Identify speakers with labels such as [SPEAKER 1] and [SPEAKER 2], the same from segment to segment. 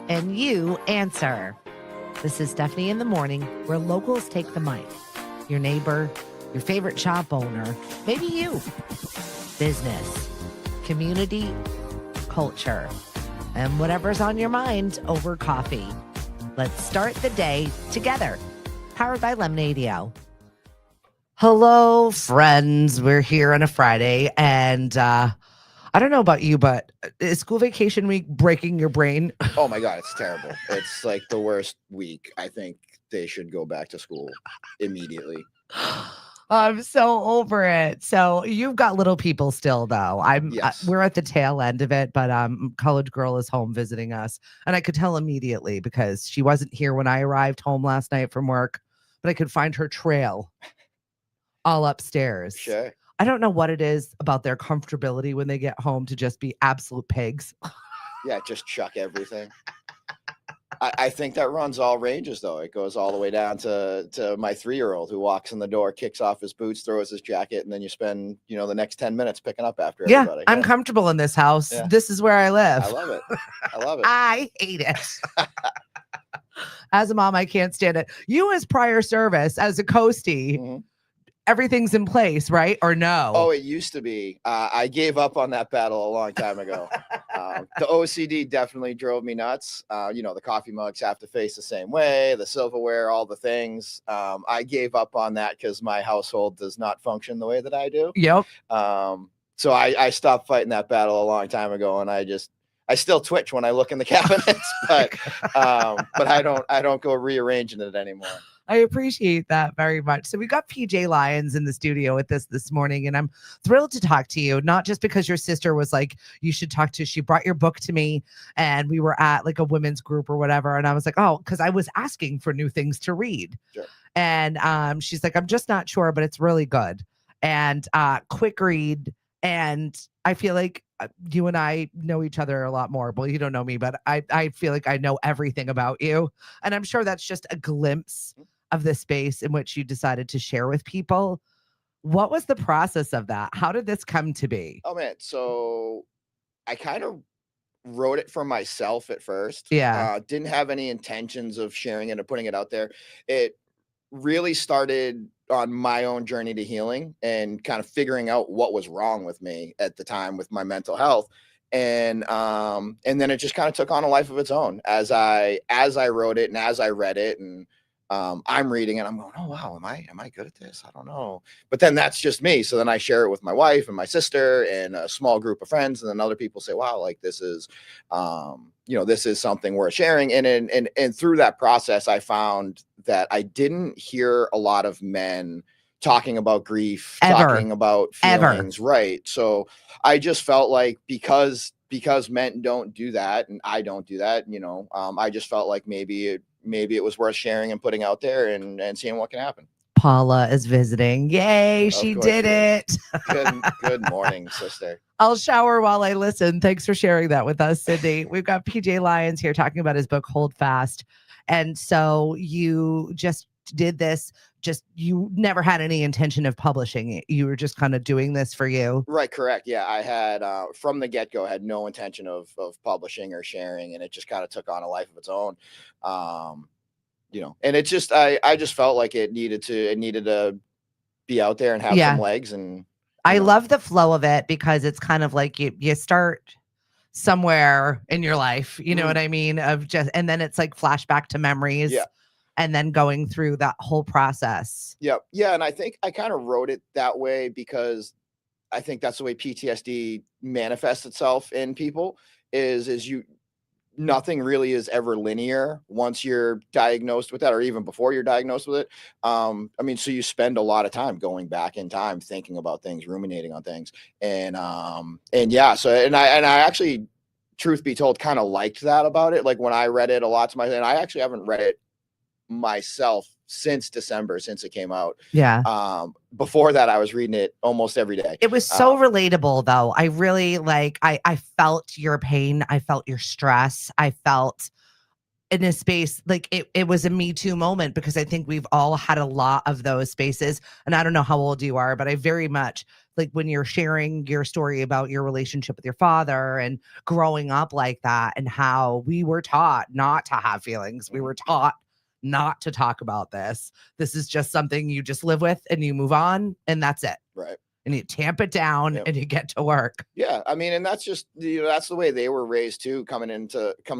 [SPEAKER 1] and you answer. This is Stephanie in the Morning, where locals take the mic. Your neighbor, your favorite shop owner, maybe you. Business, community, culture, and whatever's on your mind over coffee. Let's start the day together. Powered by Lemonadio. Hello, friends. We're here on a Friday, and I don't know about you, but is school vacation week breaking your brain?
[SPEAKER 2] Oh my God, it's terrible. It's like the worst week. I think they should go back to school immediately.
[SPEAKER 1] I'm so over it. So you've got little people still, though.
[SPEAKER 2] Yes.
[SPEAKER 1] We're at the tail end of it, but college girl is home visiting us, and I could tell immediately because she wasn't here when I arrived home last night from work, but I could find her trail all upstairs.
[SPEAKER 2] Sure.
[SPEAKER 1] I don't know what it is about their comfortability when they get home to just be absolute pigs.
[SPEAKER 2] Yeah, just chuck everything. I think that runs all ranges, though. It goes all the way down to my 3-year-old who walks in the door, kicks off his boots, throws his jacket, and then you spend, the next 10 minutes picking up after everybody.
[SPEAKER 1] I'm comfortable in this house.
[SPEAKER 2] Yeah.
[SPEAKER 1] This is where I live.
[SPEAKER 2] I love it. I love it.
[SPEAKER 1] I hate it. As a mom, I can't stand it. You as prior service, as a coastie,
[SPEAKER 2] Mhm.
[SPEAKER 1] Everything's in place, right? Or no?
[SPEAKER 2] Oh, it used to be. I gave up on that battle a long time ago. The OCD definitely drove me nuts. The coffee mugs have to face the same way, the silverware, all the things. I gave up on that because my household does not function the way that I do.
[SPEAKER 1] Yep.
[SPEAKER 2] So I stopped fighting that battle a long time ago, and I still twitch when I look in the cabinets, but I don't go rearranging it anymore.
[SPEAKER 1] I appreciate that very much. So we got PJ Lyons in the studio with us this morning, and I'm thrilled to talk to you, not just because your sister was like, you should talk to, she brought your book to me, and we were at like a women's group or whatever. And I was like, oh, because I was asking for new things to read.
[SPEAKER 2] Sure.
[SPEAKER 1] And she's like, I'm just not sure, but it's really good. And quick read. And I feel like you and I know each other a lot more. Well, you don't know me, but I feel like I know everything about you. And I'm sure that's just a glimpse of the space in which you decided to share with people. What was the process of that? How did this come to be?
[SPEAKER 2] Oh man, so I kind of wrote it for myself at first.
[SPEAKER 1] Yeah.
[SPEAKER 2] Didn't have any intentions of sharing it or putting it out there. It really started on my own journey to healing and kind of figuring out what was wrong with me at the time with my mental health. And then it just kind of took on a life of its own as I wrote it and as I read it, and I'm reading it, I'm going, oh wow, am I good at this? I don't know. But then that's just me. So then I share it with my wife and my sister and a small group of friends, and then other people say, wow, like this is this is something worth sharing. And through that process, I found that I didn't hear a lot of men talking about grief, talking about feelings. Right. So I just felt like because men don't do that and I don't do that, I just felt like maybe it was worth sharing and putting out there and seeing what can happen.
[SPEAKER 1] Paula is visiting. Yay, she did it.
[SPEAKER 2] Good morning, sister.
[SPEAKER 1] I'll shower while I listen. Thanks for sharing that with us, Cindy. We've got PJ Lyons here talking about his book, Holdfast. And so you just did this, you never had any intention of publishing it. You were just kind of doing this for you.
[SPEAKER 2] Right. Correct. Yeah. I had, from the get-go, had no intention of publishing or sharing, and it just kind of took on a life of its own. And it just, I just felt like it needed to be out there and have some legs. And
[SPEAKER 1] I love the flow of it because it's kind of like you start somewhere in your life, you know what I mean? And then it's like flashback to memories.
[SPEAKER 2] Yeah.
[SPEAKER 1] And then going through that whole process.
[SPEAKER 2] Yeah. Yeah. And I think I kind of wrote it that way because I think that's the way PTSD manifests itself in people is nothing really is ever linear once you're diagnosed with that, or even before you're diagnosed with it. So you spend a lot of time going back in time, thinking about things, ruminating on things. And I actually, truth be told, kind of liked that about it. Like when I read it a lot to and I actually haven't read it myself since December, since it came out.
[SPEAKER 1] Yeah.
[SPEAKER 2] Before that, I was reading it almost every day.
[SPEAKER 1] It was so relatable, though. I really I felt your pain. I felt your stress. I felt in a space like it was a Me Too moment, because I think we've all had a lot of those spaces. And I don't know how old you are, but I very much like when you're sharing your story about your relationship with your father and growing up like that, and how we were taught not to have feelings. We were taught not to talk about this. This is just something you just live with and you move on, and that's it.
[SPEAKER 2] Right.
[SPEAKER 1] And you tamp it down and you get to work.
[SPEAKER 2] Yeah. I mean, and that's just, that's the way they were raised too, coming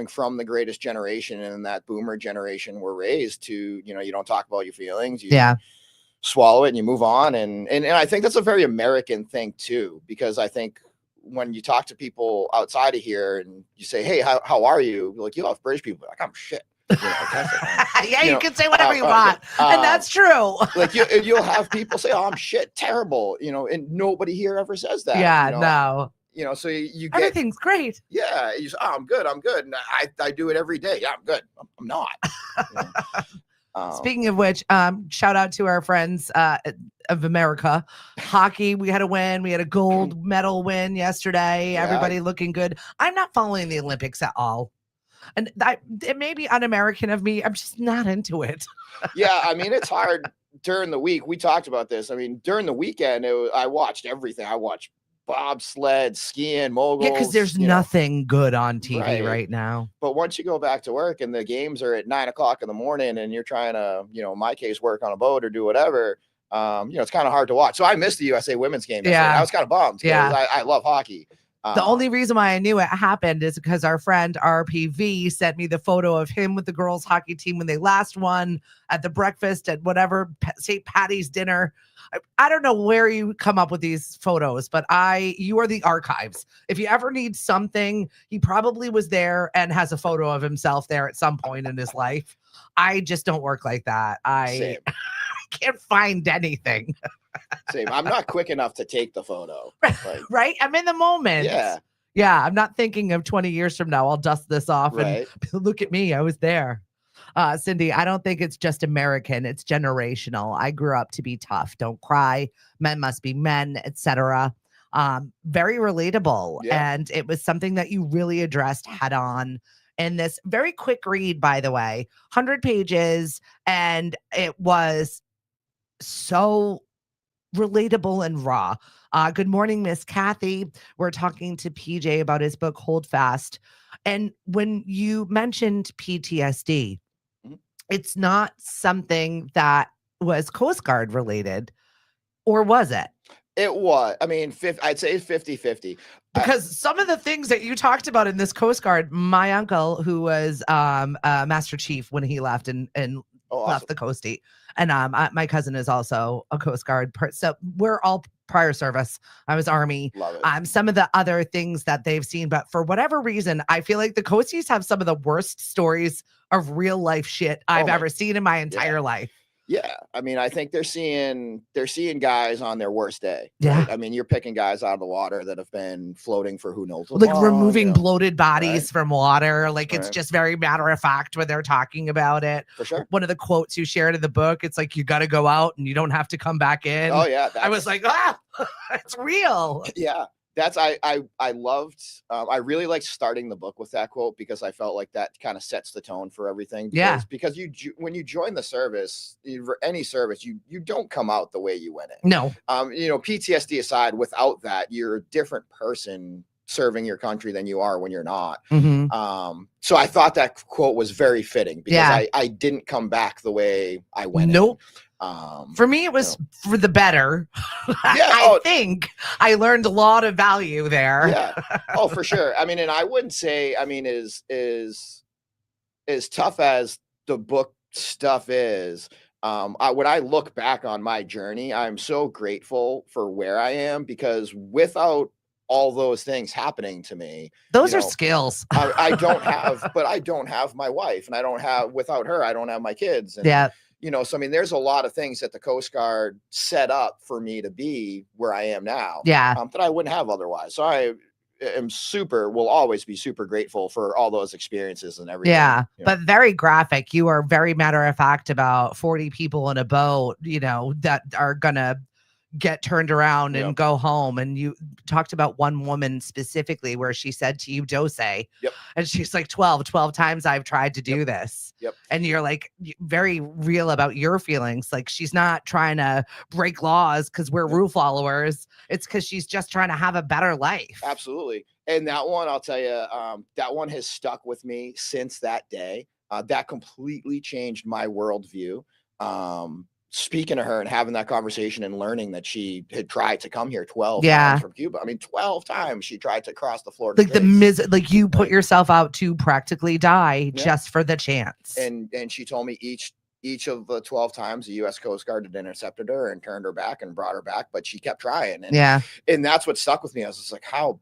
[SPEAKER 2] from the greatest generation, and that boomer generation were raised to, you don't talk about your feelings. You swallow it and you move on. And I think that's a very American thing too, because I think when you talk to people outside of here and you say, hey, how are you? Like, you have British people like, I'm shit.
[SPEAKER 1] You can say whatever you want, and that's true.
[SPEAKER 2] Like you'll have people say, "Oh, I'm shit, terrible," and nobody here ever says that.
[SPEAKER 1] No.
[SPEAKER 2] So you get
[SPEAKER 1] everything's great.
[SPEAKER 2] Yeah, you say, "Oh, I'm good, and I do it every day." Yeah, I'm good. I'm not.
[SPEAKER 1] Speaking of which, shout out to our friends of America. Hockey, we had a win. We had a gold medal win yesterday. Yeah. Everybody looking good. I'm not following the Olympics at all. And it may be un-American of me. I'm just not into it.
[SPEAKER 2] Yeah, I mean, it's hard during the week. We talked about this. I mean, during the weekend, I watched everything. I watched bobsled, skiing, moguls.
[SPEAKER 1] Yeah, because there's nothing good on TV right now.
[SPEAKER 2] But once you go back to work and the games are at 9 o'clock in the morning and you're trying to, in my case, work on a boat or do whatever, it's kind of hard to watch. So I missed the USA women's game yesterday. I was kind of bummed because I love hockey.
[SPEAKER 1] The only reason why I knew it happened is because our friend RPV sent me the photo of him with the girls hockey team when they last won at the breakfast at whatever St. Patty's dinner. I don't know where you come up with these photos, but you are the archives. If you ever need something, he probably was there and has a photo of himself there at some point in his life. I just don't work like that. I can't find anything.
[SPEAKER 2] Same. I'm not quick enough to take the photo.
[SPEAKER 1] Right? I'm in the moment. Yeah. I'm not thinking of 20 years from now. I'll dust this off and look at me. I was there. Cindy, I don't think it's just American. It's generational. I grew up to be tough. Don't cry. Men must be men, etc. Very relatable. Yeah. And it was something that you really addressed head on in this very quick read, by the way, 100 pages. And it was so relatable and raw. Good morning, Miss Kathy. We're talking to PJ about his book, Holdfast. And when you mentioned PTSD, it's not something that was Coast Guard related, or was it?
[SPEAKER 2] It was. I mean, I'd say 50-50.
[SPEAKER 1] Because some of the things that you talked about in this Coast Guard, my uncle, who was Master Chief when he left and left the coastie. And my cousin is also a Coast Guard. So we're all prior service. I was Army.
[SPEAKER 2] Love it.
[SPEAKER 1] Some of the other things that they've seen, but for whatever reason, I feel like the coasties have some of the worst stories of real life shit I've ever seen in my entire life.
[SPEAKER 2] Yeah, I mean, I think they're seeing guys on their worst day.
[SPEAKER 1] Yeah,
[SPEAKER 2] right? I mean, you're picking guys out of the water that have been floating for who knows how
[SPEAKER 1] long,
[SPEAKER 2] removing
[SPEAKER 1] bloated bodies from water. Like it's just very matter of fact when they're talking about it.
[SPEAKER 2] For sure.
[SPEAKER 1] One of the quotes you shared in the book, it's like you got to go out and you don't have to come back in.
[SPEAKER 2] Oh yeah,
[SPEAKER 1] I was like, it's real.
[SPEAKER 2] Yeah. I loved, I really liked starting the book with that quote because I felt like that kind of sets the tone for everything. Because when you join the service, any service, you don't come out the way you went in.
[SPEAKER 1] No.
[SPEAKER 2] PTSD aside, without that, you're a different person serving your country than you are when you're not.
[SPEAKER 1] Mm-hmm.
[SPEAKER 2] So I thought that quote was very fitting because I didn't come back the way I went in.
[SPEAKER 1] For me, it was for the better. I think I learned a lot of value there.
[SPEAKER 2] Yeah. Oh, for sure. I mean, and I wouldn't say, I mean, as tough as the book stuff is, when I look back on my journey, I'm so grateful for where I am because without all those things happening to me,
[SPEAKER 1] those are skills.
[SPEAKER 2] I don't have my wife, and without her, I don't have my kids. And, so I mean, there's a lot of things that the Coast Guard set up for me to be where I am now. That I wouldn't have otherwise. So I will always be super grateful for all those experiences and everything.
[SPEAKER 1] But very graphic. You are very matter of fact about 40 people in a boat, that are gonna get turned around
[SPEAKER 2] Yep.
[SPEAKER 1] and go home. And you talked about one woman specifically where she said to you, Dose.
[SPEAKER 2] Yep.
[SPEAKER 1] And she's like, 12 times I've tried to do this.
[SPEAKER 2] Yep.
[SPEAKER 1] And you're like very real about your feelings. Like she's not trying to break laws because we're rule followers. It's because she's just trying to have a better life.
[SPEAKER 2] Absolutely. And that one, I'll tell you, that one has stuck with me since that day. That completely changed my worldview. Speaking to her and having that conversation and learning that she had tried to come here 12 times from Cuba. I mean, 12 times she tried to cross the Florida
[SPEAKER 1] Straits. Like you put yourself out to practically die just for the chance.
[SPEAKER 2] And she told me each of the 12 times the U.S. Coast Guard had intercepted her and turned her back and brought her back, but she kept trying. And that's what stuck with me. I was just like, how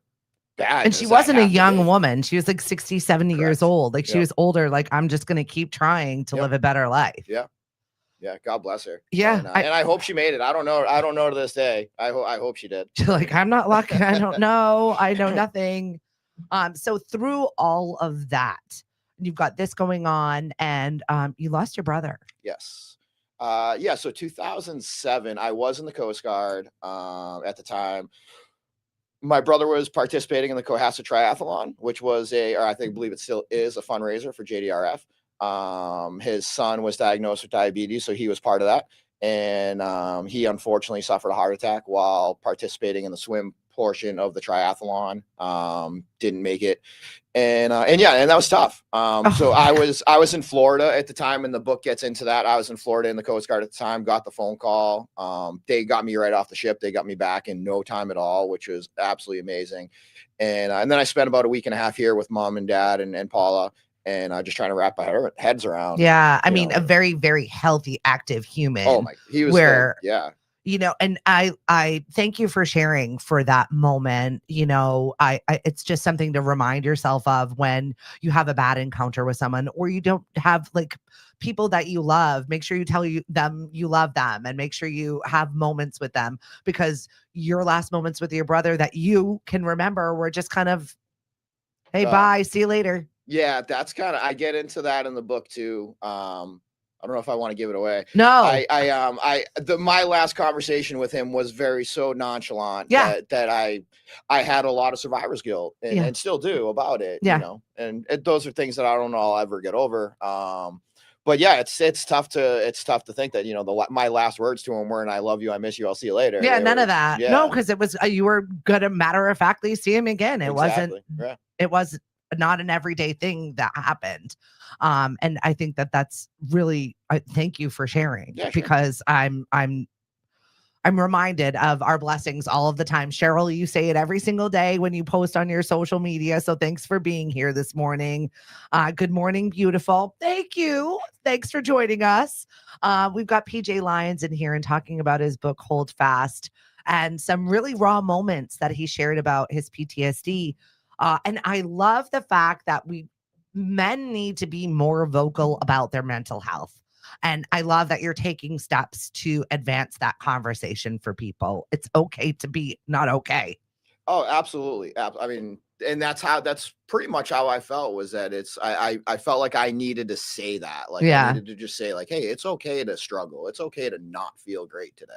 [SPEAKER 2] bad.
[SPEAKER 1] And she wasn't a young woman. She was like 60, 70 years old. Like she was older. Like, I'm just going to keep trying to live a better life.
[SPEAKER 2] Yeah. God bless her.
[SPEAKER 1] Yeah.
[SPEAKER 2] And I hope she made it. I don't know to this day. I hope she did.
[SPEAKER 1] Like, I'm not lucky. I don't know. I know nothing. So through all of that, you've got this going on and you lost your brother.
[SPEAKER 2] Yes. So 2007, I was in the Coast Guard at the time. My brother was participating in the Cohasset Triathlon, which was believe it still is a fundraiser for JDRF. His son was diagnosed with diabetes, so he was part of that. And he unfortunately suffered a heart attack while participating in the swim portion of the triathlon. Didn't make it. And that was tough. So I was in Florida at the time, and the book gets into that. I was in Florida in the Coast Guard at the time, got the phone call. They got me right off the ship. They got me back in no time at all, which was absolutely amazing. And then I spent about a week and a half here with mom and dad and Paula, and just trying to wrap my heads around.
[SPEAKER 1] Yeah. I mean, a very, very healthy, active human.
[SPEAKER 2] Oh my, he was
[SPEAKER 1] you know, and I thank you for sharing for that moment. You know, I it's just something to remind yourself of when you have a bad encounter with someone, or you don't have like people that you love. Make sure you tell them you love them, and make sure you have moments with them, because your last moments with your brother that you can remember were just kind of, hey, bye, see you later.
[SPEAKER 2] Yeah, that's kind of, I get into that in the book too. I don't know if I want to give it away.
[SPEAKER 1] No,
[SPEAKER 2] my last conversation with him was so nonchalant that I had a lot of survivor's guilt and still do about it.
[SPEAKER 1] Yeah.
[SPEAKER 2] You know, and those are things that I don't know I'll ever get over. But yeah, it's tough to think that, you know, my last words to him weren't, I love you, I miss you, I'll see you later.
[SPEAKER 1] Yeah, none of that. Yeah. No, because it was, you were gonna matter of factly see him again. It wasn't, it was not an everyday thing that happened. And I think that's really, thank you for sharing, because I'm reminded of our blessings all of the time. Cheryl, you say it every single day when you post on your social media. So thanks for being here this morning. Good morning, beautiful. Thank you. Thanks for joining us. We've got PJ Lyons in here and talking about his book, Holdfast, and some really raw moments that he shared about his PTSD. And I love the fact that men need to be more vocal about their mental health. And I love that you're taking steps to advance that conversation for people. It's okay to be not okay.
[SPEAKER 2] Oh, absolutely. I mean, and that's pretty much how I felt, was that I felt like I needed to say that. Like I needed to just say like, hey, it's okay to struggle. It's okay to not feel great today.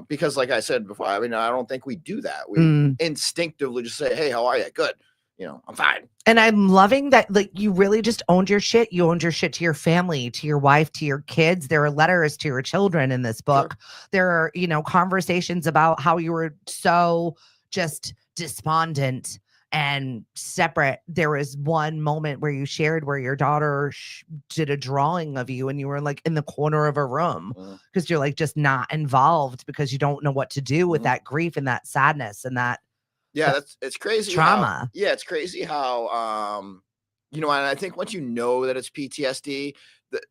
[SPEAKER 2] Because like I said before, I mean, I don't think we do that. We instinctively just say, hey, how are you? Good. You know, I'm fine.
[SPEAKER 1] And I'm loving that, like, you really just owned your shit. You owned your shit to your family, to your wife, to your kids. There are letters to your children in this book. Sure. There are, you know, conversations about how you were so just despondent and separate. There was one moment where you shared where your daughter did a drawing of you and you were like in the corner of a room because you're like just not involved because you don't know what to do with that grief and that sadness and that.
[SPEAKER 2] Yeah, it's crazy.
[SPEAKER 1] Trauma.
[SPEAKER 2] It's crazy how, you know, and I think once you know that it's PTSD,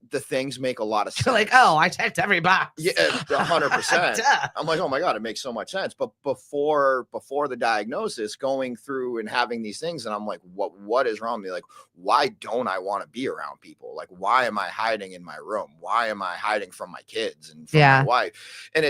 [SPEAKER 2] the things make a lot of sense.
[SPEAKER 1] You're like, oh, I checked every box.
[SPEAKER 2] Yeah, 100%. I'm like, oh my God, it makes so much sense. But before the diagnosis, going through and having these things, and I'm like, what is wrong with me? Like, why don't I want to be around people? Like, why am I hiding in my room? Why am I hiding from my kids and from my wife? And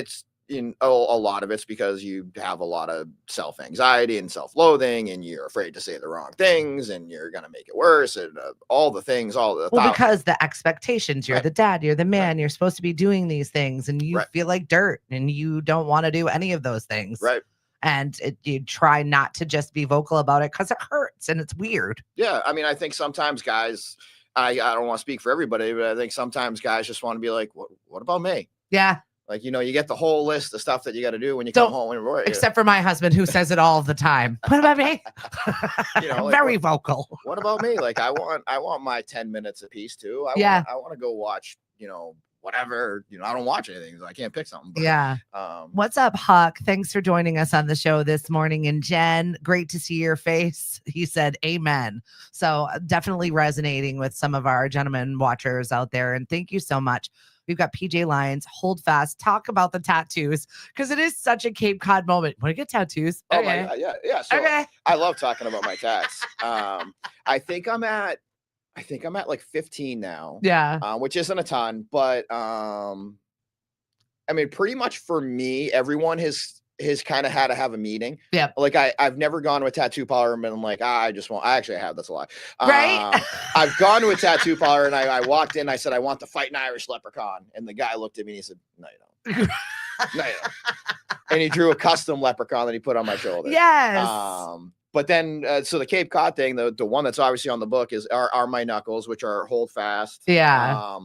[SPEAKER 2] a lot of it's because you have a lot of self-anxiety and self-loathing, and you're afraid to say the wrong things, and you're going to make it worse, and all the things,
[SPEAKER 1] because the expectations, you're
[SPEAKER 2] Right.
[SPEAKER 1] the dad, you're the man, you're supposed to be doing these things, and you feel like dirt, and you don't want to do any of those things.
[SPEAKER 2] Right.
[SPEAKER 1] And you try not to just be vocal about it because it hurts and it's weird.
[SPEAKER 2] Yeah. I mean, I think sometimes guys, I don't want to speak for everybody, but I think sometimes guys just want to be like, what about me?
[SPEAKER 1] Yeah.
[SPEAKER 2] Like, you get the whole list of stuff that you got to do when you come home.
[SPEAKER 1] Except for my husband, who says it all the time. What about me?
[SPEAKER 2] Like,
[SPEAKER 1] very vocal.
[SPEAKER 2] What about me? Like, I want my 10 minutes apiece too. I want to go watch, whatever. I don't watch anything, so I can't pick something. But,
[SPEAKER 1] what's up, Huck? Thanks for joining us on the show this morning. And Jen, great to see your face. He said amen. So definitely resonating with some of our gentlemen watchers out there. And thank you so much. We've got PJ Lyons, Holdfast. Talk about the tattoos, because it is such a Cape Cod moment. Want to get tattoos?
[SPEAKER 2] Oh my God, yeah. So I love talking about my tats. I think I'm at like 15 now.
[SPEAKER 1] Yeah.
[SPEAKER 2] Which isn't a ton, but I mean, pretty much for me, everyone has kind of had to have a meeting.
[SPEAKER 1] Yeah.
[SPEAKER 2] Like I've never gone to a tattoo parlor and been like, I actually have, that's a lie.
[SPEAKER 1] Right.
[SPEAKER 2] I've gone to a tattoo parlor and I walked in, I said, I want to fight an Irish leprechaun. And the guy looked at me and he said, no, you don't. No, you don't. And he drew a custom leprechaun that he put on my shoulder.
[SPEAKER 1] Yes.
[SPEAKER 2] But then, so the Cape Cod thing, the one that's obviously on the book are my knuckles, which are Holdfast.
[SPEAKER 1] Yeah.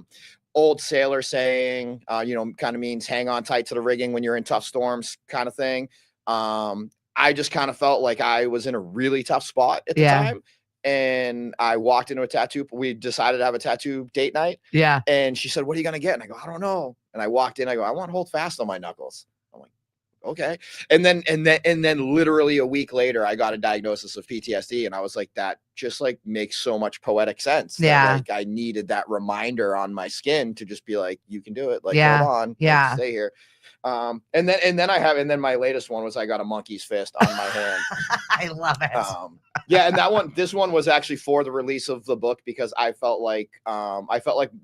[SPEAKER 2] Old sailor saying, kind of means hang on tight to the rigging when you're in tough storms, kind of thing. I just kind of felt like I was in a really tough spot at the time. And I walked into a tattoo. We decided to have a tattoo date night.
[SPEAKER 1] Yeah.
[SPEAKER 2] And she said, what are you going to get? And I go, I don't know. And I walked in, I go, I want Holdfast on my knuckles. I'm like, okay. And then literally a week later, I got a diagnosis of PTSD. And I was like, that just like makes so much poetic sense.
[SPEAKER 1] Yeah.
[SPEAKER 2] Like I needed that reminder on my skin to just be like, you can do it. Like, hold on.
[SPEAKER 1] Yeah.
[SPEAKER 2] Like, stay here. And then my latest one was I got a monkey's fist on my hand.
[SPEAKER 1] I love it.
[SPEAKER 2] Yeah. And this one was actually for the release of the book, because I felt like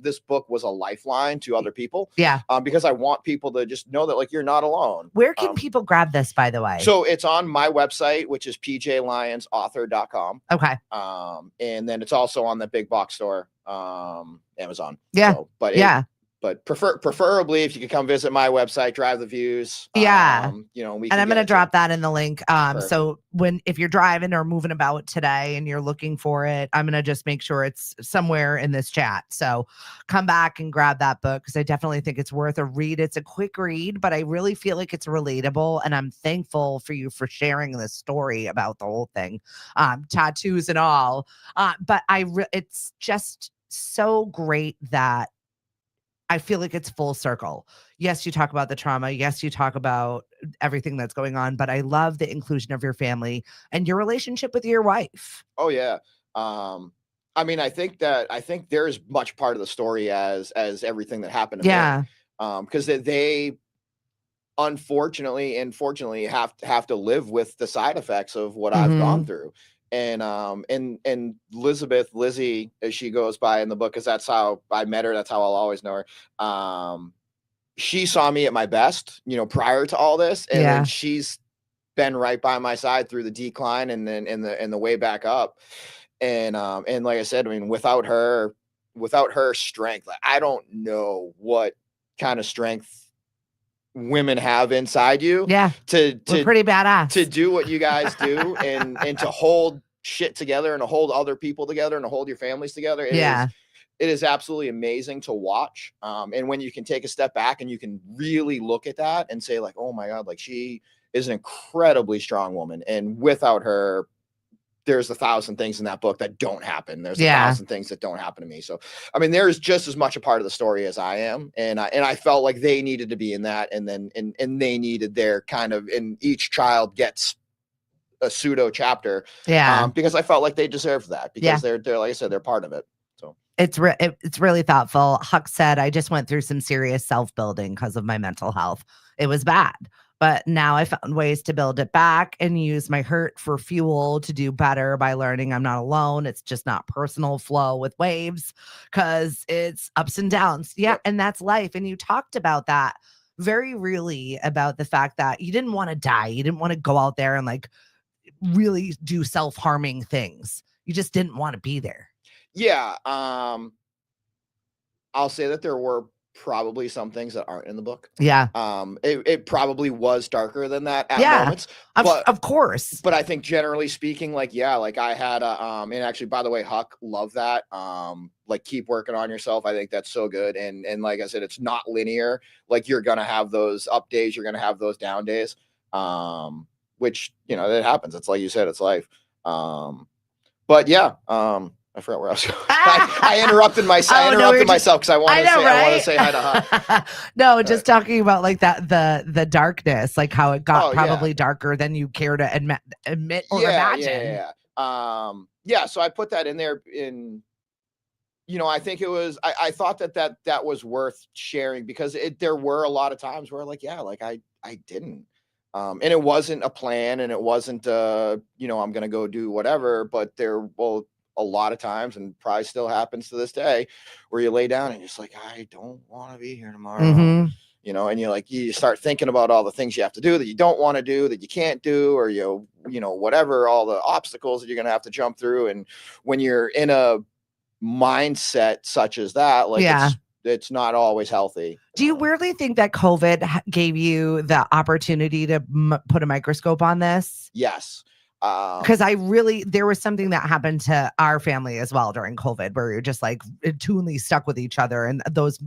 [SPEAKER 2] this book was a lifeline to other people.
[SPEAKER 1] Yeah.
[SPEAKER 2] Because I want people to just know that like, you're not alone.
[SPEAKER 1] Where can people grab this, by the way?
[SPEAKER 2] So it's on my website, which is pjlyonsauthor.com.
[SPEAKER 1] Okay.
[SPEAKER 2] And then it's also on the big box store, Amazon.
[SPEAKER 1] Yeah.
[SPEAKER 2] So, but preferably if you could come visit my website, Drive the Views.
[SPEAKER 1] Yeah.
[SPEAKER 2] And I'm
[SPEAKER 1] going to drop that in the link. So if you're driving or moving about today and you're looking for it, I'm going to just make sure it's somewhere in this chat. So come back and grab that book, because I definitely think it's worth a read. It's a quick read, but I really feel like it's relatable. And I'm thankful for you for sharing this story about the whole thing, tattoos and all. But it's just so great that I feel like it's full circle. Yes, you talk about the trauma. Yes, you talk about everything that's going on, but I love the inclusion of your family and your relationship with your wife.
[SPEAKER 2] Oh yeah. I mean, I think there is much part of the story as everything that happened to me. Because they unfortunately and fortunately have to live with the side effects of what I've gone through. And Elizabeth, Lizzie, as she goes by in the book, because that's how I met her. That's how I'll always know her. She saw me at my best, prior to all this. And then she's been right by my side through the decline and then in the way back up. And like I said, I mean, without her strength, like, I don't know what kind of strength women have inside you.
[SPEAKER 1] Yeah. We're pretty badass
[SPEAKER 2] to do what you guys do and to hold shit together and to hold other people together and to hold your families together. It is absolutely amazing to watch. And when you can take a step back and you can really look at that and say like, oh my God, like she is an incredibly strong woman. And without her, there's 1,000 things in that book that don't happen. There's 1,000 things that don't happen to me. So, I mean, there is just as much a part of the story as I am. And I felt like they needed to be in that. And then, and they needed their kind of, and each child gets a pseudo chapter.
[SPEAKER 1] Yeah.
[SPEAKER 2] Because I felt like they deserved that because they're, like I said, they're part of it. So
[SPEAKER 1] it's really thoughtful. Huck said, I just went through some serious self-building because of my mental health. It was bad. But now I found ways to build it back and use my hurt for fuel to do better by learning I'm not alone. It's just not personal flow with waves because it's ups and downs. Yeah. And that's life. And you talked about that very really about the fact that you didn't want to die. You didn't want to go out there and like really do self-harming things. You just didn't want to be there.
[SPEAKER 2] Yeah. I'll say that there were probably some things that aren't in the book.
[SPEAKER 1] Yeah.
[SPEAKER 2] It probably was darker than that at
[SPEAKER 1] Yeah.
[SPEAKER 2] moments.
[SPEAKER 1] Of course.
[SPEAKER 2] But I think generally speaking, like, yeah, like I had and actually, by the way, Huck, love that. Like, keep working on yourself. I think that's so good. And like I said, it's not linear. Like, you're gonna have those up days, you're gonna have those down days. Which, you know, that happens. It's like you said, it's life. But yeah, I forgot where I was going. I interrupted myself. I interrupted myself because I want to say hi to Huck.
[SPEAKER 1] No, just talking about like that the darkness, like how it got probably darker than you care to admit or imagine.
[SPEAKER 2] Yeah. So I put that in there. You know, I think it was. I thought that was worth sharing because there were a lot of times where like, yeah, like I didn't. And it wasn't a plan, and it wasn't you know, I'm gonna go do whatever, but a lot of times, and probably still happens to this day, where you lay down and you're just like, I don't want to be here tomorrow. You know, and you're like, you start thinking about all the things you have to do that you don't want to do, that you can't do, or you know, whatever, all the obstacles that you're gonna have to jump through. And when you're in a mindset such as that, like, it's not always healthy.
[SPEAKER 1] Do you weirdly think that COVID gave you the opportunity to put a microscope on this?
[SPEAKER 2] Yes.
[SPEAKER 1] Because there was something that happened to our family as well during COVID, where you're just like tunely stuck with each other, and those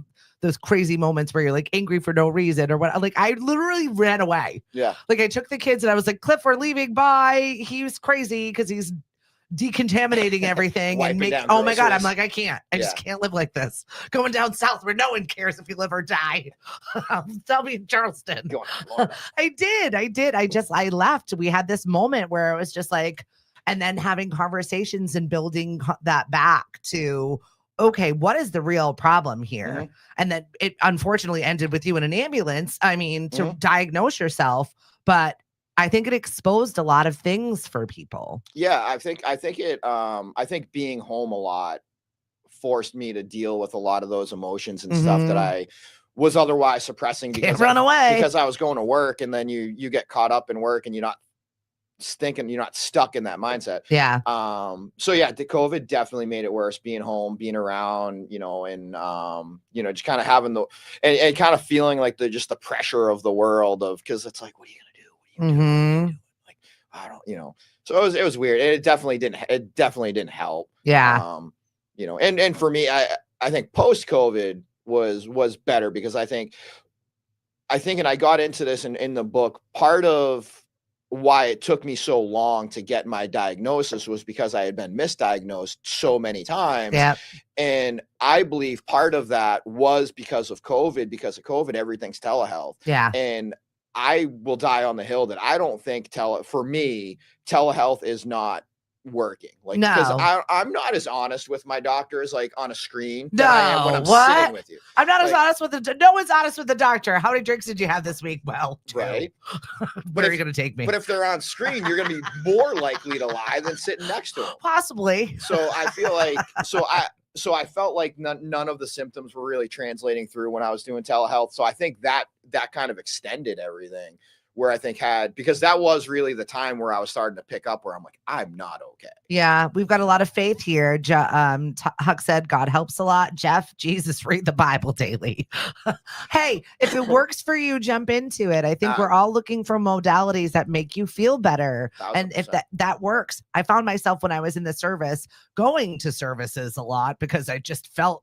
[SPEAKER 1] crazy moments where you're like angry for no reason or what. Like, I literally ran away.
[SPEAKER 2] Yeah.
[SPEAKER 1] Like, I took the kids and I was like, Cliff, we're leaving. Bye. He was crazy because he's decontaminating everything and oh my God, I'm like, I can't. I just can't live like this. Going down south where no one cares if you live or die. Tell me in Charleston. I did. I left. We had this moment where it was just like, and then having conversations and building that back to, okay, what is the real problem here? And then it unfortunately ended with you in an ambulance. I mean, to diagnose yourself, but I think it exposed a lot of things for people.
[SPEAKER 2] Yeah, I think being home a lot forced me to deal with a lot of those emotions and stuff that I was otherwise suppressing because I was going to work, and then you get caught up in work and you're not thinking, you're not stuck in that mindset.
[SPEAKER 1] Yeah.
[SPEAKER 2] So yeah, the COVID definitely made it worse, being home, being around, you know, and you know, just kind of having and kind of feeling like the pressure of the world because it's like, what are you gonna do? Like, I don't, you know, so it was weird. It definitely didn't help.
[SPEAKER 1] Yeah.
[SPEAKER 2] You know, and for me, I think post COVID was better because I think, and I got into this in the book, part of why it took me so long to get my diagnosis was because I had been misdiagnosed so many times.
[SPEAKER 1] Yeah.
[SPEAKER 2] And I believe part of that was because of COVID, everything's telehealth.
[SPEAKER 1] Yeah.
[SPEAKER 2] And I will die on the hill that I don't think for me, telehealth is not working. Like, because I'm not as honest with my doctors like on a screen than I am when I'm sitting with you.
[SPEAKER 1] I'm not as honest with no one's honest with the doctor. How many drinks did you have this week? Well,
[SPEAKER 2] right.
[SPEAKER 1] Where are you going to take me?
[SPEAKER 2] But if they're on screen, you're going to be more likely to lie than sitting next to them.
[SPEAKER 1] Possibly.
[SPEAKER 2] So I feel like, so I felt like none of the symptoms were really translating through when I was doing telehealth. So I think that kind of extended everything, where I think because that was really the time where I was starting to pick up where I'm like, I'm not okay.
[SPEAKER 1] Yeah. We've got a lot of faith here. Huck said, God helps a lot. Jeff, Jesus, read the Bible daily. Hey, if it works for you, jump into it. I think we're all looking for modalities that make you feel better. 100%. And if that works, I found myself when I was in the service going to services a lot because I just felt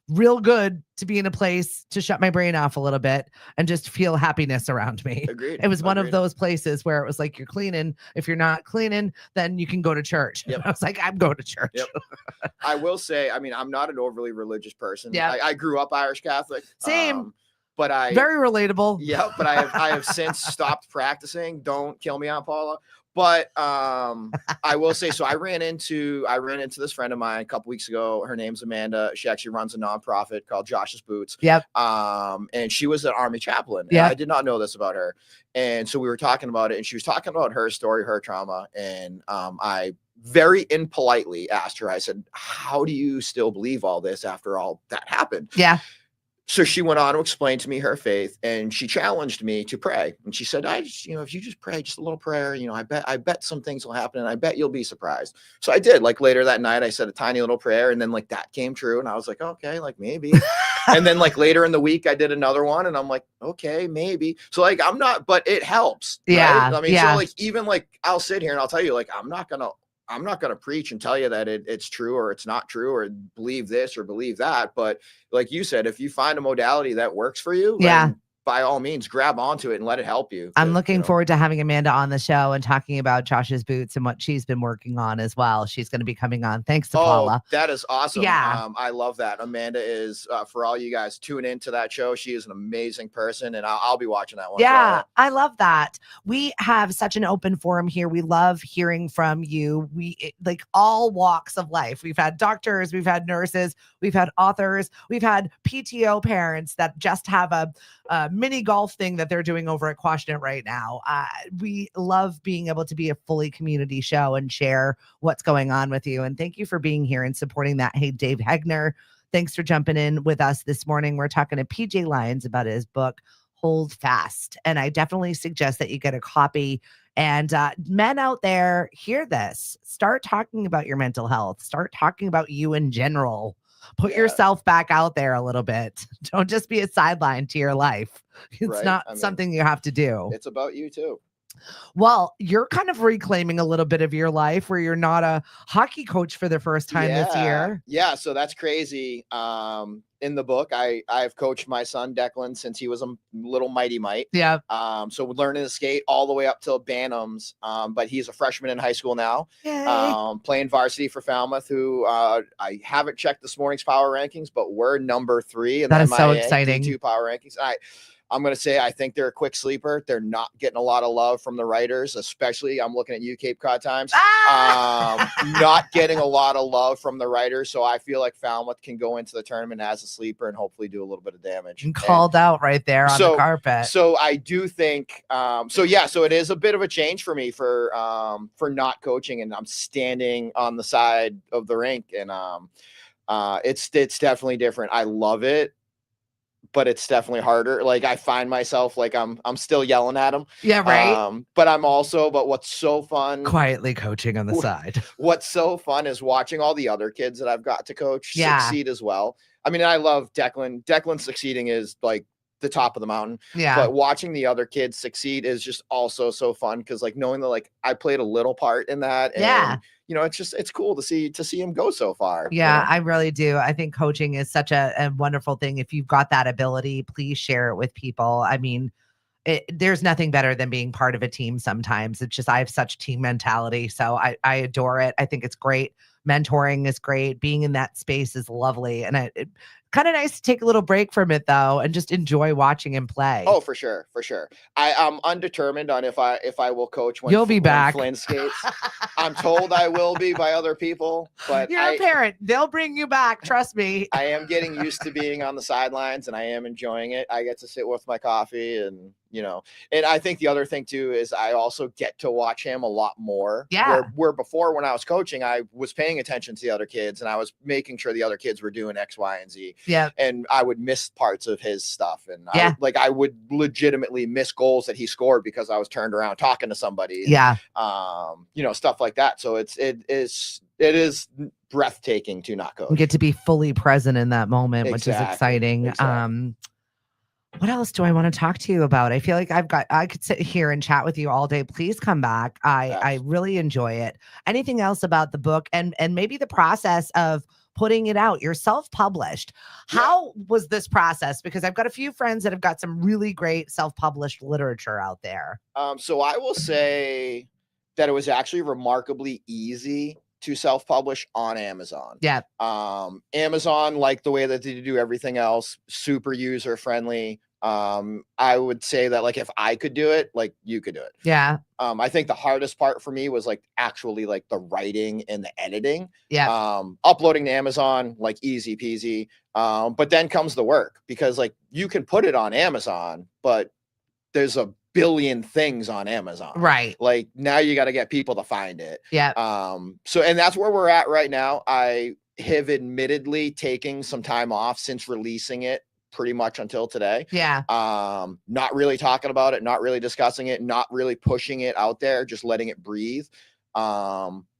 [SPEAKER 1] real good to be in a place to shut my brain off a little bit and just feel happiness around me.
[SPEAKER 2] Agreed.
[SPEAKER 1] It was one of those places where it was like, you're cleaning. If you're not cleaning, then you can go to church. Yep. I was like, I'm going to church.
[SPEAKER 2] Yep. I will say, I mean, I'm not an overly religious person.
[SPEAKER 1] Yeah.
[SPEAKER 2] I grew up Irish Catholic.
[SPEAKER 1] Same.
[SPEAKER 2] But
[SPEAKER 1] very relatable.
[SPEAKER 2] Yeah. But I have since stopped practicing. Don't kill me, Aunt Paula. But I will say, so I ran into this friend of mine a couple weeks ago. Her name's Amanda. She actually runs a nonprofit called Josh's Boots.
[SPEAKER 1] Yep.
[SPEAKER 2] And she was an Army chaplain.
[SPEAKER 1] Yeah.
[SPEAKER 2] I did not know this about her. And so we were talking about it, and she was talking about her story, her trauma. And I very impolitely asked her, I said, how do you still believe all this after all that happened?
[SPEAKER 1] Yeah.
[SPEAKER 2] So she went on to explain to me her faith, and she challenged me to pray. And she said, I just, if you just pray just a little prayer, I bet some things will happen, and I bet you'll be surprised. So I did. Like later that night, I said a tiny little prayer, and then like that came true. And I was like, okay, like maybe. And then like later in the week, I did another one, and I'm like, okay, maybe. So like I'm not, but it helps.
[SPEAKER 1] Yeah.
[SPEAKER 2] Right? I mean,
[SPEAKER 1] yeah.
[SPEAKER 2] so like even like I'll sit here and I'll tell you, like, I'm not gonna preach and tell you that it's true or it's not true or believe this or believe that. But like you said, if you find a modality that works for you,
[SPEAKER 1] Yeah.
[SPEAKER 2] then by all means grab onto it and let it help you.
[SPEAKER 1] I'm looking forward to having Amanda on the show and talking about Josh's boots and what she's been working on as well. She's going to be coming on. Thanks to Paula.
[SPEAKER 2] That is awesome.
[SPEAKER 1] Yeah.
[SPEAKER 2] I love that. Amanda is, for all you guys tune into that show, she is an amazing person, and I'll be watching that one.
[SPEAKER 1] Yeah, I love that. We have such an open forum here. We love hearing from you. Like all walks of life. We've had doctors, we've had nurses, we've had authors, we've had PTO parents that just have a mini golf thing that they're doing over at Quashnet right now. We love being able to be a fully community show and share what's going on with you. And thank you for being here and supporting that. Hey, Dave Hegner, thanks for jumping in with us this morning. We're talking to PJ Lyons about his book, Holdfast. And I definitely suggest that you get a copy. And men out there, hear this. Start talking about your mental health. Start talking about you in general. Put yourself back out there a little bit. Don't just be a sideline to your life. It's not something you have to do.
[SPEAKER 2] It's about you too.
[SPEAKER 1] Well, you're kind of reclaiming a little bit of your life where you're not a hockey coach for the first time this year.
[SPEAKER 2] Yeah, so that's crazy. In the book, I've coached my son Declan since he was a little mighty mite.
[SPEAKER 1] Yeah.
[SPEAKER 2] So we're learning to skate all the way up till Bantams. But he's a freshman in high school now. Playing varsity for Falmouth, who I haven't checked this morning's power rankings, but we're number 3 in
[SPEAKER 1] that
[SPEAKER 2] the
[SPEAKER 1] is
[SPEAKER 2] MIA
[SPEAKER 1] so exciting.
[SPEAKER 2] D2 power rankings. I'm going to say I think they're a quick sleeper. They're not getting a lot of love from the writers, especially I'm looking at you, Cape Cod Times. Not getting a lot of love from the writers. So I feel like Falmouth can go into the tournament as a sleeper and hopefully do a little bit of damage.
[SPEAKER 1] And called out right there on the carpet.
[SPEAKER 2] So I do think, so it is a bit of a change for me for not coaching, and I'm standing on the side of the rink, and it's definitely different. I love it, but it's definitely harder. Like I find myself like I'm still yelling at them.
[SPEAKER 1] Yeah, right.
[SPEAKER 2] But what's so fun,
[SPEAKER 1] quietly coaching on the side.
[SPEAKER 2] What's so fun is watching all the other kids that I've got to coach succeed as well. I mean, I love Declan. Declan succeeding is like the top of the mountain.
[SPEAKER 1] Yeah.
[SPEAKER 2] But watching the other kids succeed is just also so fun, because like knowing that like I played a little part in that. And, it's cool to see him go so far.
[SPEAKER 1] Yeah, I really do. I think coaching is such a wonderful thing. If you've got that ability, please share it with people. I mean, there's nothing better than being part of a team sometimes. It's just, I have such team mentality. So I adore it. I think it's great. Mentoring is great. Being in that space is lovely. And it kind of nice to take a little break from it though, and just enjoy watching him play.
[SPEAKER 2] Oh, for sure. I'm undetermined on if I will coach when
[SPEAKER 1] you'll be back.
[SPEAKER 2] Flynn skates. I'm told I will be by other people, but
[SPEAKER 1] you're a parent. They'll bring you back. Trust me.
[SPEAKER 2] I am getting used to being on the sidelines, and I am enjoying it. I get to sit with my coffee, and and I think the other thing too is I also get to watch him a lot more.
[SPEAKER 1] Yeah.
[SPEAKER 2] Where before, when I was coaching, I was paying attention to the other kids, and I was making sure the other kids were doing X, Y, and Z.
[SPEAKER 1] Yeah.
[SPEAKER 2] And I would miss parts of his stuff. And I would legitimately miss goals that he scored because I was turned around talking to somebody.
[SPEAKER 1] Yeah.
[SPEAKER 2] Stuff like that. So it is breathtaking to not coach.
[SPEAKER 1] We get to be fully present in that moment, which is exciting.
[SPEAKER 2] Exactly.
[SPEAKER 1] What else do I want to talk to you about? I feel like I could sit here and chat with you all day. Please come back. I really enjoy it. Anything else about the book and maybe the process of putting it out? You're self-published. How was this process? Because I've got a few friends that have got some really great self-published literature out there.
[SPEAKER 2] So I will say that it was actually remarkably easy to self-publish on Amazon.
[SPEAKER 1] Yeah.
[SPEAKER 2] Amazon, like the way that they do everything else, super user-friendly. I would say that like if I could do it, like you could do it.
[SPEAKER 1] Yeah.
[SPEAKER 2] I think the hardest part for me was like actually like the writing and the editing.
[SPEAKER 1] Yeah.
[SPEAKER 2] Uploading to Amazon, like easy peasy. But then comes the work, because like you can put it on Amazon, but there's a billion things on Amazon.
[SPEAKER 1] Right.
[SPEAKER 2] Like now you got to get people to find it.
[SPEAKER 1] Yeah.
[SPEAKER 2] And that's where we're at right now. I have admittedly taken some time off since releasing it pretty much until today.
[SPEAKER 1] Yeah.
[SPEAKER 2] Not really talking about it, not really discussing it, not really pushing it out there, just letting it breathe.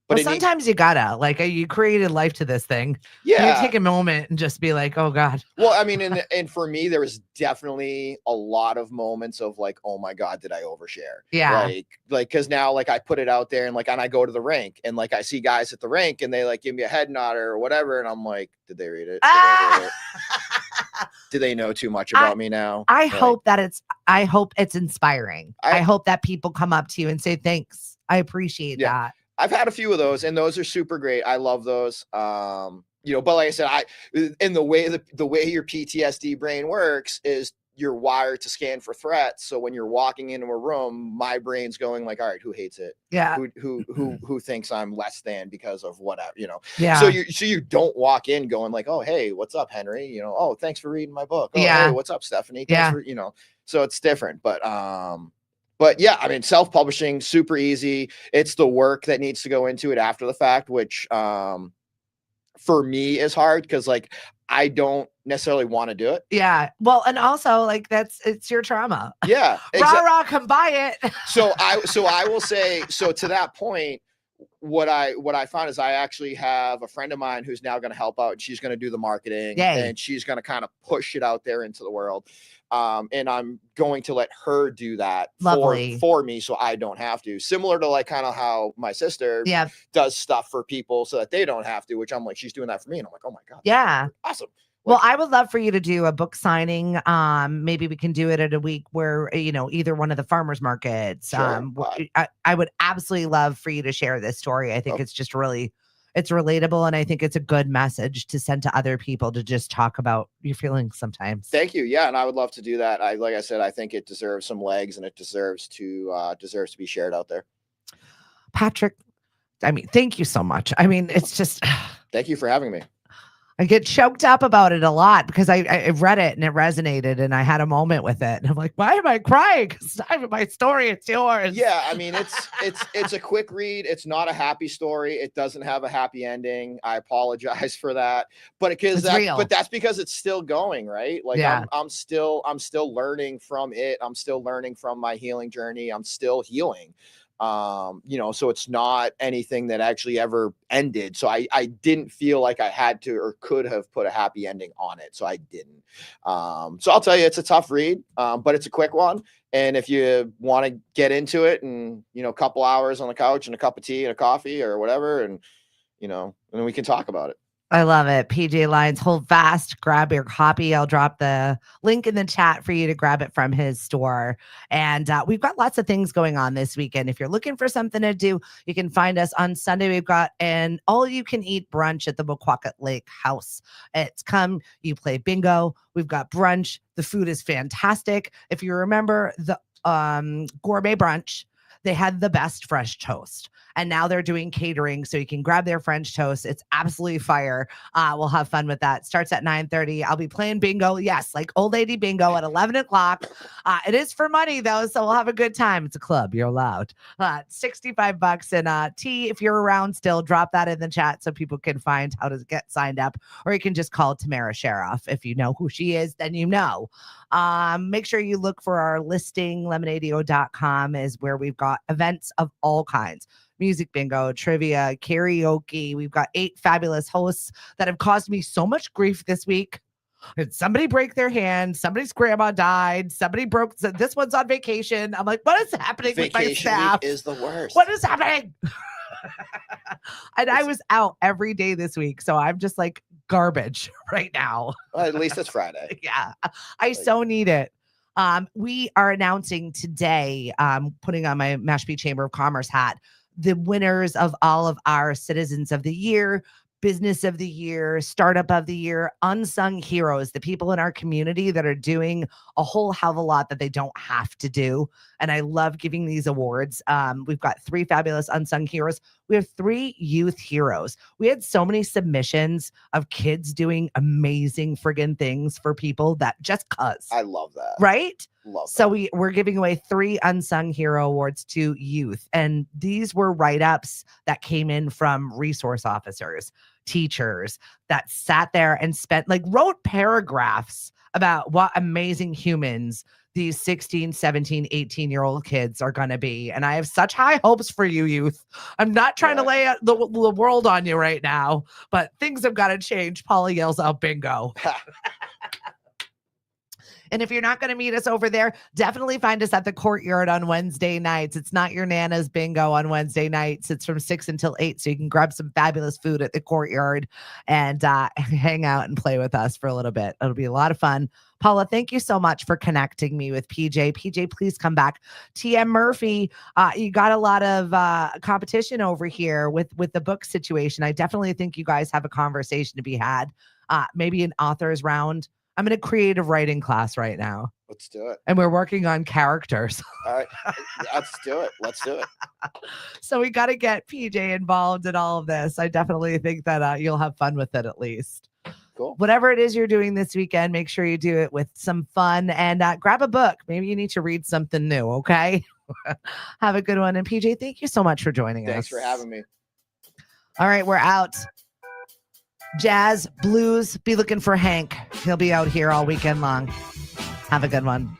[SPEAKER 2] But
[SPEAKER 1] sometimes you gotta, like, you created life to this thing.
[SPEAKER 2] Yeah.
[SPEAKER 1] You take a moment and just be like, oh God.
[SPEAKER 2] Well, I mean, and for me, there was definitely a lot of moments of like, oh my God, did I overshare?
[SPEAKER 1] Yeah.
[SPEAKER 2] Like, cause now like I put it out there and like, and I go to the rink and like, I see guys at the rink and they like give me a head nod or whatever. And I'm like, did they read it? Did they read it? Do they know too much about me now?
[SPEAKER 1] I hope it's inspiring. I hope that people come up to you and say, thanks. I appreciate that.
[SPEAKER 2] I've had a few of those and those are super great. I love those. You know, but like I said, in the way your PTSD brain works is you're wired to scan for threats. So when you're walking into a room, my brain's going like, all right, who hates it?
[SPEAKER 1] Yeah.
[SPEAKER 2] Who thinks I'm less than because of whatever, you know?
[SPEAKER 1] Yeah.
[SPEAKER 2] So you don't walk in going like, oh, hey, what's up, Henry? You know, oh, thanks for reading my book. Oh,
[SPEAKER 1] yeah.
[SPEAKER 2] Hey, what's up, Stephanie? Thanks for, you know, so it's different, but yeah, I mean, self-publishing, super easy. It's the work that needs to go into it after the fact, which for me is hard because like I don't necessarily want to do it.
[SPEAKER 1] Yeah. Well, and also like it's your trauma.
[SPEAKER 2] Yeah.
[SPEAKER 1] Rah, come buy it.
[SPEAKER 2] So I will say, so to that point, what I found is I actually have a friend of mine who's now going to help out. She's going to do the marketing and she's going to kind of push it out there into the world. And I'm going to let her do that for me so I don't have to. Similar to like kind of how my sister does stuff for people so that they don't have to, which I'm like, she's doing that for me. And I'm like, oh my God.
[SPEAKER 1] Yeah.
[SPEAKER 2] Awesome.
[SPEAKER 1] Well, I would love for you to do a book signing. Maybe we can do it at a week where, you know, either one of the farmers markets.
[SPEAKER 2] Sure.
[SPEAKER 1] I would absolutely love for you to share this story. I think it's just really, it's relatable. And I think it's a good message to send to other people to just talk about your feelings sometimes.
[SPEAKER 2] Thank you. Yeah. And I would love to do that. Like I said, I think it deserves some legs and it deserves to be shared out there.
[SPEAKER 1] Patrick, I mean, thank you so much. I mean, it's just.
[SPEAKER 2] Thank you for having me.
[SPEAKER 1] I get choked up about it a lot because I read it and it resonated and I had a moment with it. And I'm like, why am I crying? It's not my story. It's yours.
[SPEAKER 2] Yeah. I mean, it's a quick read. It's not a happy story. It doesn't have a happy ending. I apologize for that, but that's because it's still going, right? Like I'm still learning from it. I'm still learning from my healing journey. I'm still healing. You know, so it's not anything that actually ever ended. So I didn't feel like I had to or could have put a happy ending on it. So I didn't. So I'll tell you, it's a tough read, but it's a quick one. And if you want to get into it and, you know, a couple hours on the couch and a cup of tea and a coffee or whatever, and, you know, and then we can talk about it.
[SPEAKER 1] I love it. PJ Lyons, Holdfast, grab your copy. I'll drop the link in the chat for you to grab it from his store. And we've got lots of things going on this weekend. If you're looking for something to do, you can find us on Sunday. We've got an all-you-can-eat brunch at the Boquacat Lake House. It's you play bingo. We've got brunch. The food is fantastic. If you remember the gourmet brunch, they had the best fresh toast. And now they're doing catering, so you can grab their French toast. It's absolutely fire. We'll have fun with that. Starts at 9:30. I'll be playing bingo. Yes, like old lady bingo at 11 o'clock. It is for money, though, so we'll have a good time. It's a club. You're allowed. $65. And tea, if you're around still, drop that in the chat so people can find how to get signed up. Or you can just call Tamara Sheriff. If you know who she is, then you know. Make sure you look for our listing. Lemonadio.com is where we've got events of all kinds. Music bingo, trivia, karaoke. We've got 8 fabulous hosts that have caused me so much grief this week. Did somebody break their hand? Somebody's grandma died. Somebody this one's on vacation. I'm like, what is happening with my staff?
[SPEAKER 2] Vacation week is the worst.
[SPEAKER 1] What is happening? And I was out every day this week. So I'm just like garbage right now.
[SPEAKER 2] Well, at least it's Friday.
[SPEAKER 1] Yeah. I so need it. We are announcing today, putting on my Mashpee Chamber of Commerce hat, the winners of all of our Citizens of the Year, Business of the Year, Startup of the Year, Unsung Heroes, the people in our community that are doing a whole hell of a lot that they don't have to do. And I love giving these awards. We've got 3 fabulous Unsung Heroes. We have 3 youth heroes. We had so many submissions of kids doing amazing friggin' things for people that just cuz.
[SPEAKER 2] I love that.
[SPEAKER 1] Right?
[SPEAKER 2] Love that.
[SPEAKER 1] So we're giving away 3 Unsung Hero Awards to youth. And these were write-ups that came in from resource officers, teachers that sat there and wrote paragraphs about what amazing humans these 16, 17, 18-year-old kids are going to be. And I have such high hopes for you, youth. I'm not trying to lay out the world on you right now, but things have got to change. Paula yells out bingo. And if you're not going to meet us over there, definitely find us at the Courtyard on Wednesday nights. It's not your Nana's bingo on Wednesday nights. It's from 6 until 8. So you can grab some fabulous food at the Courtyard and hang out and play with us for a little bit. It'll be a lot of fun. Paula, thank you so much for connecting me with PJ. PJ, please come back. TM Murphy, you got a lot of competition over here with the book situation. I definitely think you guys have a conversation to be had. Maybe an author's round. I'm in a creative writing class right now.
[SPEAKER 2] Let's do it.
[SPEAKER 1] And we're working on characters.
[SPEAKER 2] All right. Let's do it. Let's do it.
[SPEAKER 1] So we got to get PJ involved in all of this. I definitely think that you'll have fun with it at least.
[SPEAKER 2] Cool.
[SPEAKER 1] Whatever it is you're doing this weekend, make sure you do it with some fun and grab a book. Maybe you need to read something new, okay? Have a good one. And PJ, thank you so much for joining us.
[SPEAKER 2] Thanks for having me.
[SPEAKER 1] All right, we're out. Jazz, blues, be looking for Hank. He'll be out here all weekend long. Have a good one.